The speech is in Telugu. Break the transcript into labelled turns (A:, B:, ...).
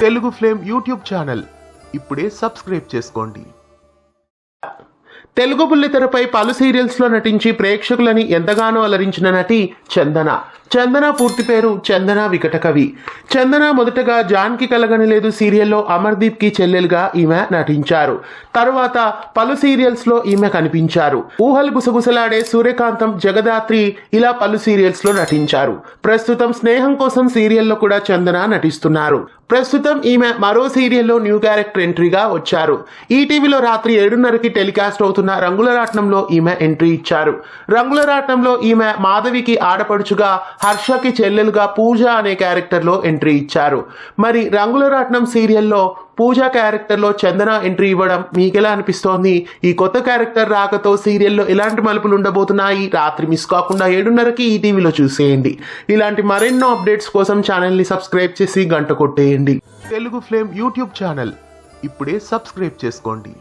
A: తెలుగు ఫ్లేమ్ యూట్యూబ్ ఛానల్ ఇప్పుడే సబ్స్క్రైబ్ చేసుకోండి. తెలుగు బుల్లితెరపై పలు సీరియల్స్లో నటించి ప్రేక్షకులని ఎంతగానో అలరించిన నటి చందన. చందన పూర్తి పేరు చందన వికటకవి. చందన మొదటగా జాన్కి కలగని లేదు సీరియల్లో అమర్దీప్కి చెల్లెలుగా ఈమె నటించారు. తరువాత పలు సీరియల్స్లో ఈమె కనిపించారు. ఊహలు గుసగుసలాడే సూర్యకాంతం, జగదాత్రి ఇలా పలు సీరియల్స్లో నటించారు. ప్రస్తుతం స్నేహం కోసం సీరియల్లో కూడా చందన నటిస్తున్నారు. ప్రస్తుతం ఈమె మరో సీరియల్లో న్యూ క్యారెక్టర్ ఎంట్రీగా వచ్చారు. ఈటీవీలో రాత్రి 7:30కి టెలికాస్ట్ అవుతున్న రంగుల రాట్నంలో ఈమె ఎంట్రీ ఇచ్చారు. రంగుల రాట్నంలో ఈమె మాధవికి ఆడపడుచుగా, హర్షకి చెల్లెలుగా పూజ అనే క్యారెక్టర్లో ఎంట్రీ ఇచ్చారు. మరి రంగుల రాట్నం సీరియల్లో పూజ క్యారెక్టర్లో చందన ఎంట్రీ ఇవ్వడం మీకెలా అనిపిస్తోంది? ఈ కొత్త క్యారెక్టర్ రాకతో సీరియల్లో ఎలాంటి మలుపులు ఉండబోతున్నాయి? రాత్రి మిస్ కాకుండా 7:30కి ఈటీవీలో చూసేయండి. ఇలాంటి మరెన్నో అప్డేట్స్ కోసం ఛానల్ని సబ్స్క్రైబ్ చేసి గంట కొట్టేయండి. తెలుగు ఫ్లేమ్ యూట్యూబ్ ఛానల్ ఇప్పుడే సబ్స్క్రైబ్ చేసుకోండి.